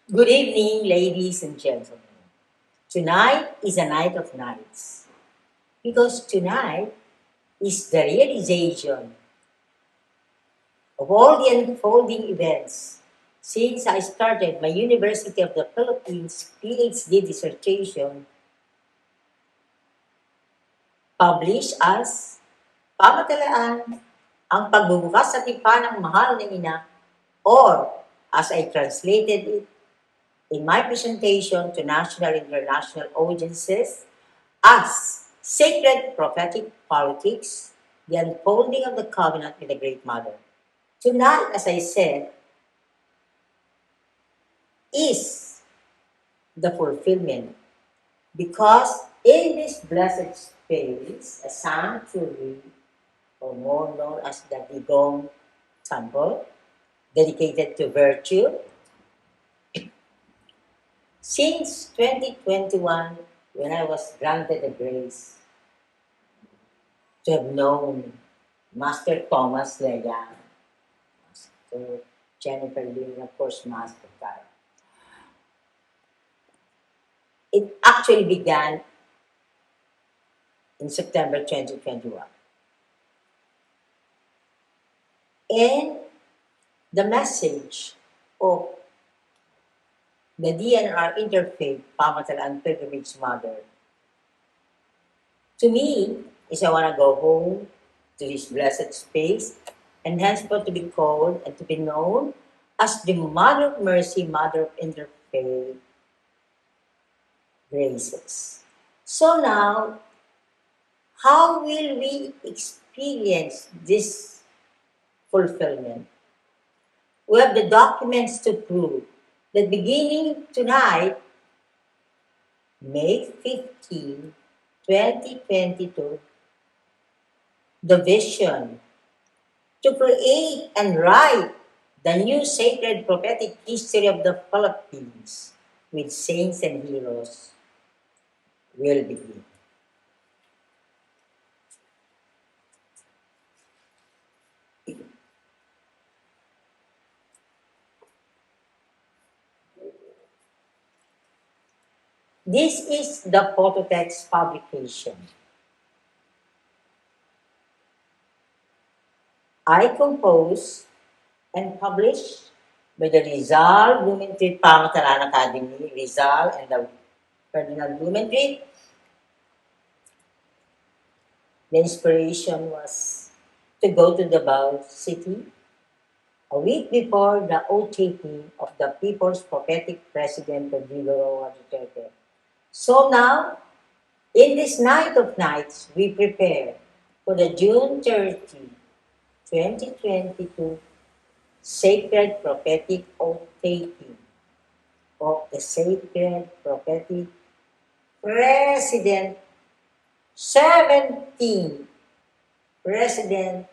Good evening, ladies and gentlemen. Tonight is a night of nights because tonight is the realization of all the unfolding events since I started my University of the Philippines PhD dissertation published as Pamatalaan ang pagbubukas sa tipan ng mahal na ina or as I translated it in my presentation to national and international audiences as sacred prophetic politics, the unfolding of the covenant with the Great Mother. Tonight, as I said, is the fulfillment because in this blessed space, a sanctuary, or more known as the Digong Temple, dedicated to virtue, since 2021, when I was granted the grace to have known Master Thomas Lega, Master Jennifer Lee, and of course Master Carl. It actually began in September 2021. And the message of the DNR Interfaith Pamatalaan Pilgrimage Mother to me is I want to go home to this blessed space and henceforth to be called and to be known as the Mother of Mercy, Mother of Interfaith Graces. So now, how will we experience this fulfillment? We have the documents to prove that beginning tonight, May 15, 2022, the vision to create and write the new sacred prophetic history of the Philippines with saints and heroes will begin. This is the photo text publication. I compose and publish by the Rizal Blumentritt Pamatalaan Academy, Rizal and the Ferdinand Blumentritt. The inspiration was to go to Davao City a week before the oath-taking of the People's Prophetic President Rodrigo Duterte. So now, in this night of nights, we prepare for the June 30, 2022 Sacred Prophetic Oath-taking of the Sacred Prophetic President 17 President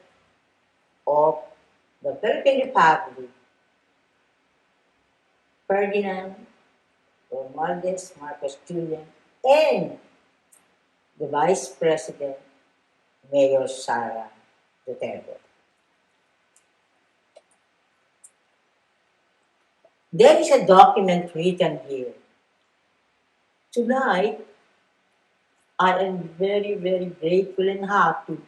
of the Philippine Republic, Ferdinand Romualdez Marcos Jr., and the Vice President, Mayor Sara Duterte. There is a document written here. Tonight, I am very, very grateful and happy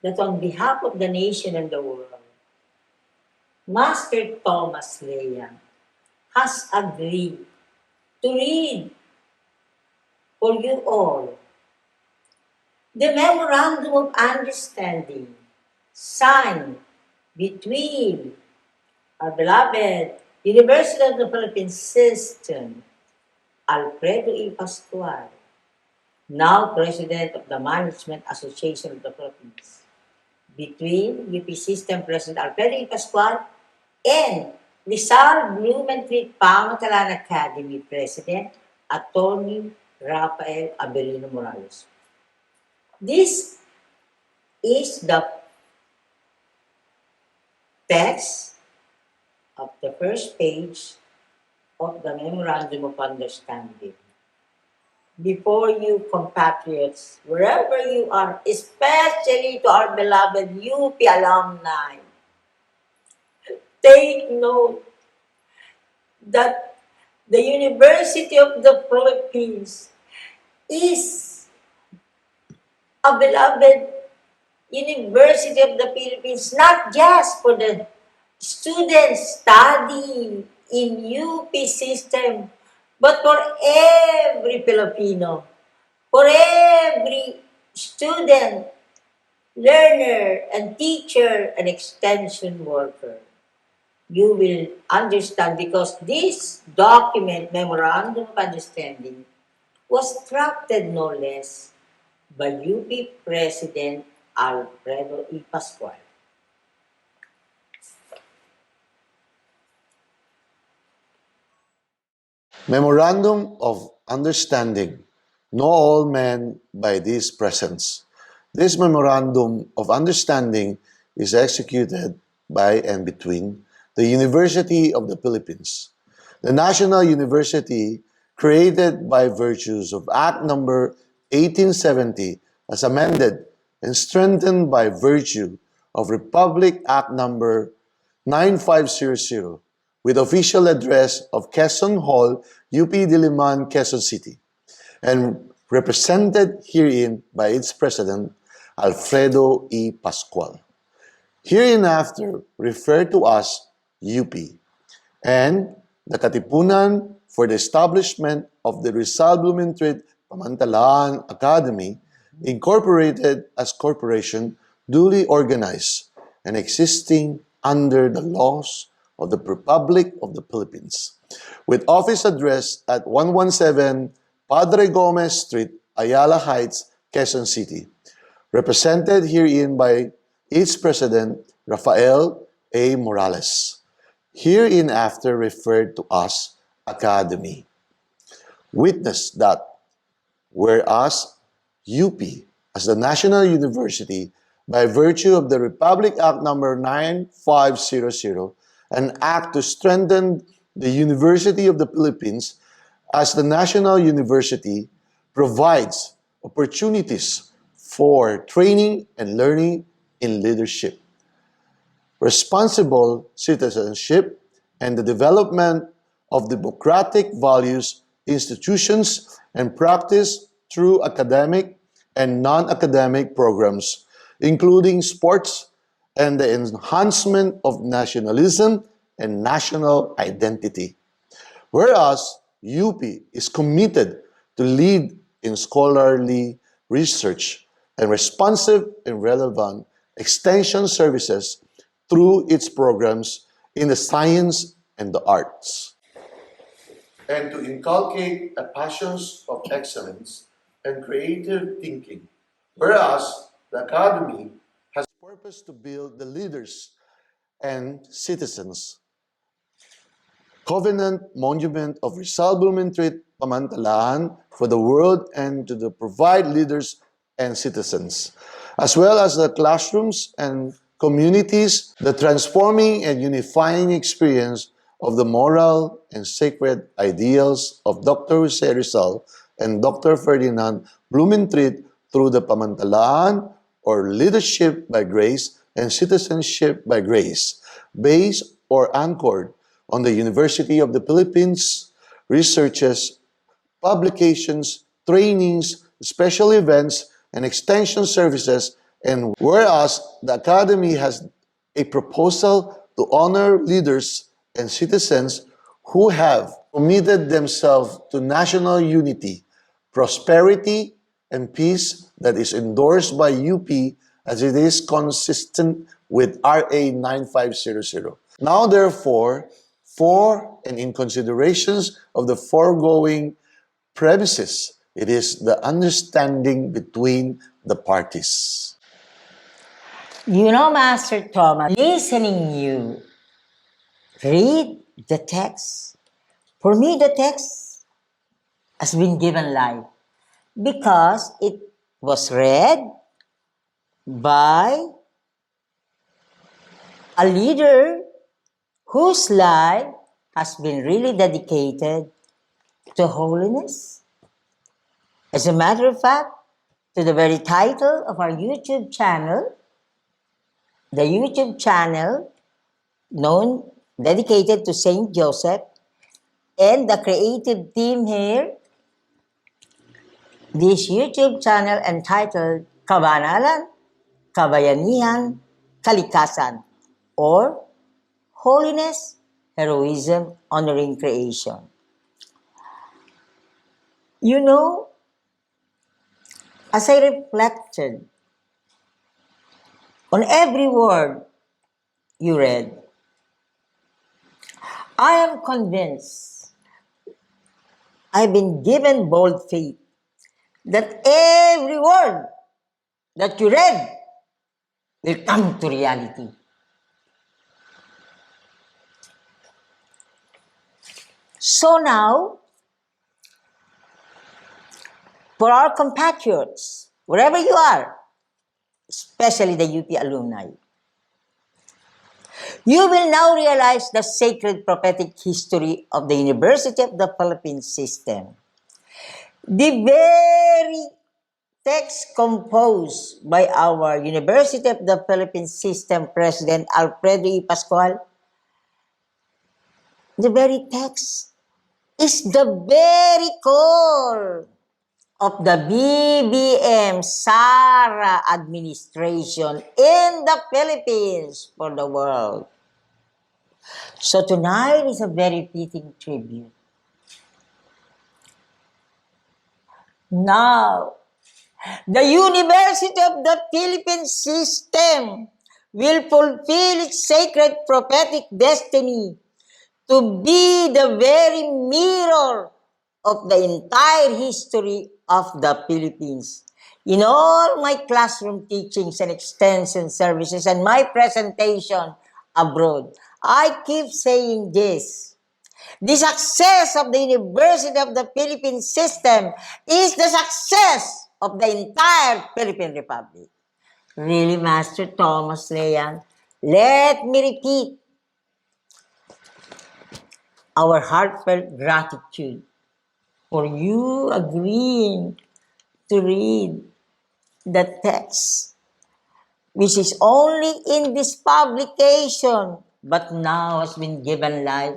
that on behalf of the nation and the world, Master Thomas Leah has agreed to read for you all the Memorandum of Understanding signed between our beloved University of the Philippines System, Alfredo E. Pascual, now President of the Management Association of the Philippines, between UP System President Alfredo E. Pascual and Rizal Blumentritt Pamatalaan Academy President Attorney Rafael Abelino Morales. This is the text of the first page of the Memorandum of Understanding. Before you, compatriots, wherever you are, especially to our beloved UP alumni, take note that The University of the Philippines is a beloved University of the Philippines, not just for the students studying in UP system, but for every Filipino, for every student, learner, and teacher, and extension worker. You will understand because this document, Memorandum of Understanding, was drafted no less by UP President Alfredo E. Pascual. Memorandum of Understanding. Know all men by these presents. This Memorandum of Understanding is executed by and between the University of the Philippines, the National University created by virtues of Act Number 1870 as amended and strengthened by virtue of Republic Act Number 9500 with official address of Quezon Hall, UP Diliman, Quezon City, and represented herein by its president, Alfredo E. Pascual. Hereinafter referred to as UP, and the Katipunan for the establishment of the Rizal Blumentritt Pamantalaan Academy, incorporated as corporation, duly organized and existing under the laws of the Republic of the Philippines, with office address at 117 Padre Gomez Street, Ayala Heights, Quezon City, represented herein by its president, Rafael A. Morales, hereinafter referred to as Academy. Witness that whereas UP, as the National University, by virtue of the Republic Act Number 9500, an act to strengthen the University of the Philippines as the National University, provides opportunities for training and learning in leadership, responsible citizenship, and the development of democratic values, institutions, and practice through academic and non-academic programs, including sports and the enhancement of nationalism and national identity. Whereas UP is committed to lead in scholarly research and responsive and relevant extension services through its programs in the science and the arts, and to inculcate a passions of excellence and creative thinking. Whereas the Academy has purpose to build the leaders and citizens covenant monument of Rizal Blumentritt Pamantalaan for the world and to provide leaders and citizens, as well as the classrooms and communities, the transforming and unifying experience of the moral and sacred ideals of Dr. Jose Rizal and Dr. Ferdinand Blumentritt through the Pamantalaan, or leadership by grace and citizenship by grace, based or anchored on the University of the Philippines, researches, publications, trainings, special events, and extension services. And whereas the Academy has a proposal to honor leaders and citizens who have committed themselves to national unity, prosperity, and peace that is endorsed by UP as it is consistent with RA 9500. Now, therefore, for and in considerations of the foregoing premises, it is the understanding between the parties. You know, Master Thomas, listening you read the text, for me the text has been given life because it was read by a leader whose life has been really dedicated to holiness. As a matter of fact, to the very title of our YouTube channel, the YouTube channel dedicated to Saint Joseph, and the creative team here, this YouTube channel entitled Kabanalan, Kabayanihan, Kalikasan, or Holiness, Heroism, Honoring Creation. You know, as I reflected on every word you read, I am convinced I've been given bold faith that every word that you read will come to reality. So now, for our compatriots, wherever you are, especially the UP alumni, you will now realize the sacred prophetic history of the University of the Philippines system. The very text composed by our University of the Philippines system President Alfredo E. Pascual, the very text is the very core of the BBM SARA Administration in the Philippines for the world. So tonight is a very fitting tribute. Now, the University of the Philippines system will fulfill its sacred prophetic destiny to be the very mirror of the entire history of the Philippines. In all my classroom teachings and extension services and my presentation abroad, I keep saying this. The success of the University of the Philippines system is the success of the entire Philippine Republic. Really, Master Thomas Leyan, let me repeat our heartfelt gratitude for you agreeing to read the text, which is only in this publication, but now has been given life,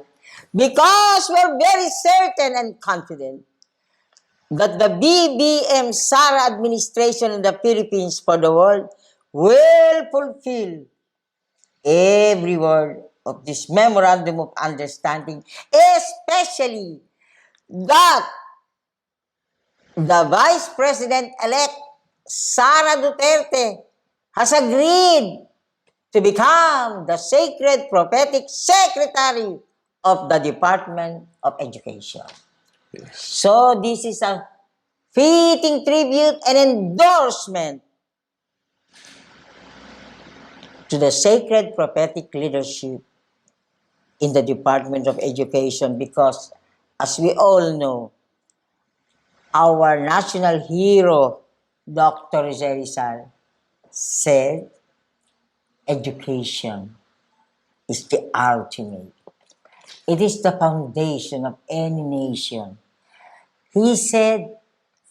because we're very certain and confident that the BBM SARA Administration in the Philippines for the world will fulfill every word of this Memorandum of Understanding, especially that the Vice President-elect Sara Duterte has agreed to become the Sacred Prophetic Secretary of the Department of Education. Yes. So this is a fitting tribute and endorsement to the sacred prophetic leadership in the Department of Education, because, as we all know, our national hero, Dr. Rizal, said, education is the ultimate. It is the foundation of any nation. He said,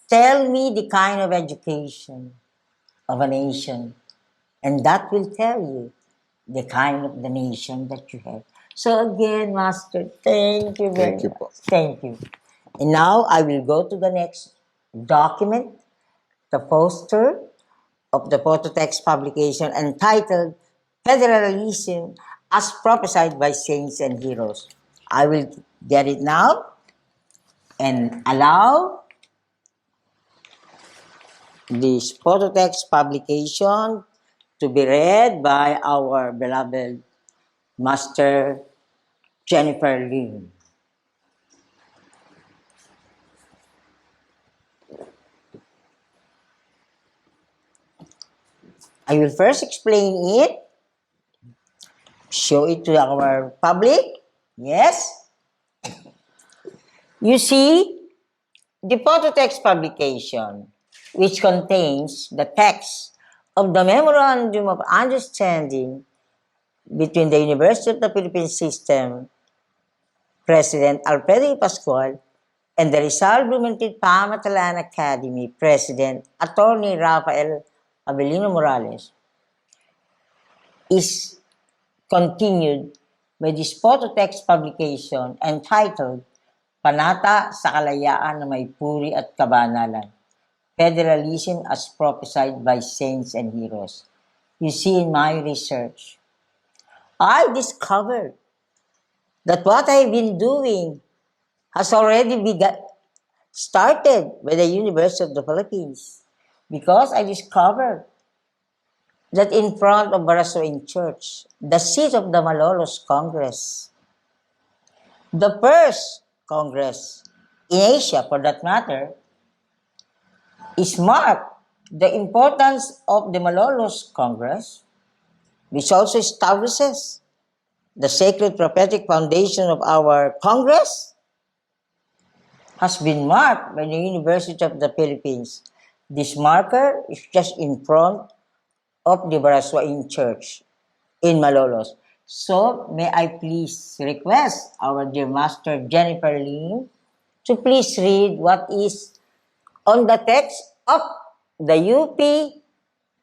tell me the kind of education of a nation, and that will tell you the kind of the nation that you have. So again, Master, thank you very Thank you much. po. Thank you. And now I will go to the next document, the poster of the photo text publication entitled Federalism as Prophesied by Saints and Heroes. I will get it now and allow this photo text publication to be read by our beloved Master Jennifer Lin. I will first explain it, show it to our public. Yes? You see, the photo text publication, which contains the text of the Memorandum of Understanding between the University of the Philippines System, President Alfredo E. Pascual, and the Rizal Blumentritt Pamatalan Academy President Attorney Rafael Abelino Morales, is continued by this photo text publication entitled Panata sa kalayaan na may puri at kabanalan. Federalism as prophesied by saints and heroes. You see, in my research, I discovered that what I've been doing has already started by the University of the Philippines, because I discovered that in front of Barasoain Church, the seat of the Malolos Congress, the first Congress in Asia for that matter, is marked the importance of the Malolos Congress, which also establishes the sacred prophetic foundation of our Congress, has been marked by the University of the Philippines. This marker is just in front of the Baraswain Church in Malolos. So, may I please request our dear Master Jennifer Lim to please read what is on the text of the UP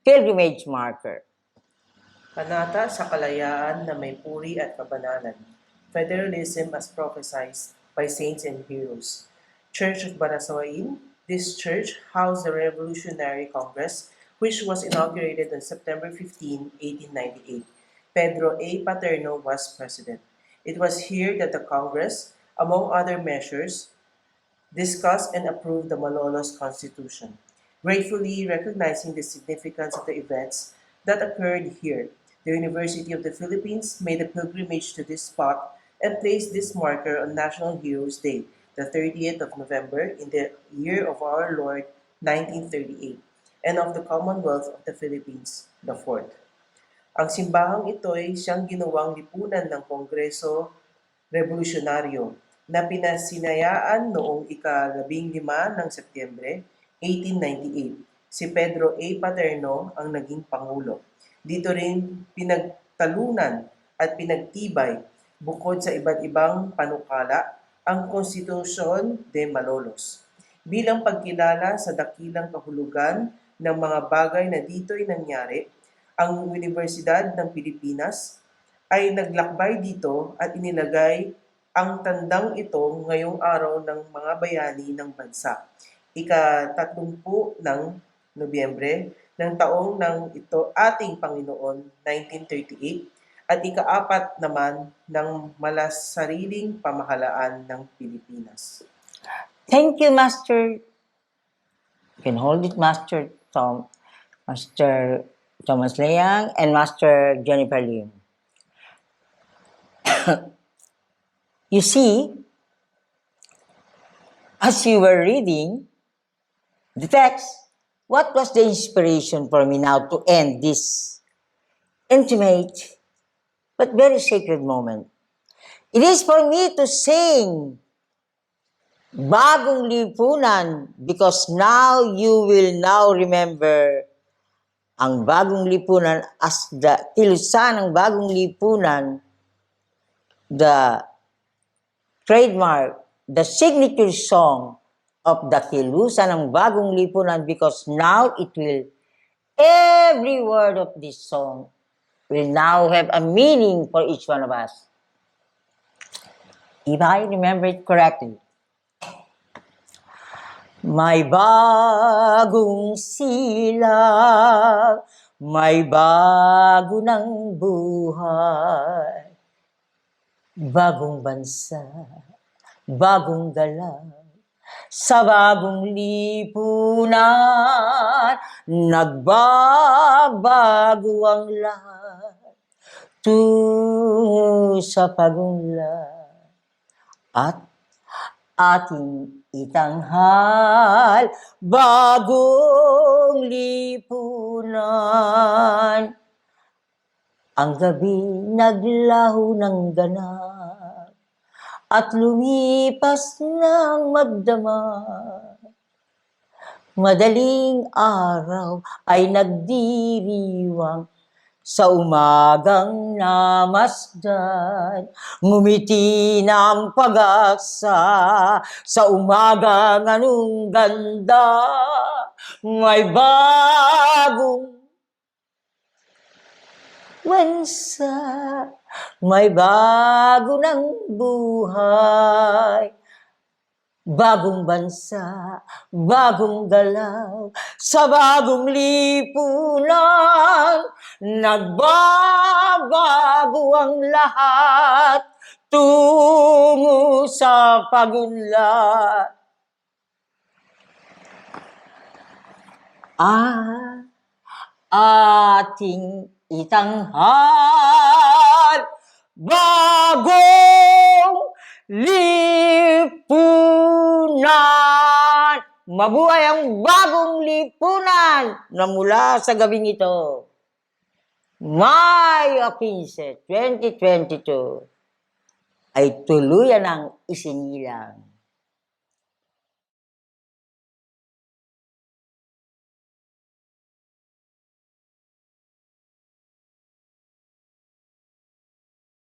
pilgrimage marker. Panata sa kalayaan na may puri at kabanalan. Federalism as prophesied by saints and heroes. Church of Barasoain. This church housed the Revolutionary Congress, which was inaugurated on September 15, 1898. Pedro A. Paterno was president. It was here that the Congress, among other measures, discussed and approved the Malolos Constitution. Gratefully recognizing the significance of the events that occurred here, the University of the Philippines made a pilgrimage to this spot and placed this marker on National Heroes Day, the 30th of November in the year of our Lord 1938, and of the Commonwealth of the Philippines, the 4th. Ang simbahang ito'y siyang ginawang lipunan ng Kongreso Revolusyonaryo na pinasinayaan noong ika-15 ng Setyembre 1898. Si Pedro A. Paterno ang naging Pangulo. Dito rin pinagtalunan at pinagtibay, bukod sa iba't ibang panukala, ang Konstitusyon de Malolos. Bilang pagkilala sa dakilang kahulugan ng mga bagay na dito'y nangyari, ang Universidad ng Pilipinas ay naglakbay dito at inilagay ang tandang ito ngayong araw ng mga bayani ng bansa. Ika-30 ng Nobyembre ng taong ng ito ating Panginoon 1938 at ika-4 naman ng malasariling pamahalaan ng Pilipinas. Thank you, Master. You can hold it, Master Thomas Leang and Master Jennifer Lim. You see, as you were reading the text, what was the inspiration for me now to end this intimate but very sacred moment? It is for me to sing Bagong Lipunan, because now you will now remember ang Bagong Lipunan as the kilusan ng Bagong Lipunan, the trademark, the signature song of the kilusan ng Bagong Lipunan, because now it will, every word of this song will now have a meaning for each one of us. If I remember it correctly, may bagong silang, may bago ng buhay, bagong bansa, bagong galaw, sa bagong lipunan, nagbabago ang lahat, tungo sa pagunlad, at ating itanghal, bagong lipunan. Ang gabi naglaho ng ganap at lumipas ng magdamag. Madaling araw ay nagdiriwang sa umagang namasdan. Ngumiti na ang pag-asa sa umagang anong ganda. May bagong bansa, may bago ng buhay, Bagong bansa, bagong galaw, sa bagong lipunan, nagbabago ang lahat, tungo sa pagunlad. Ating itanghal, bagong lipunan. Mabuhay ang bagong lipunan na mula sa gabing ito. Mayo 15, 2022 ay tuluyan ang isinilang.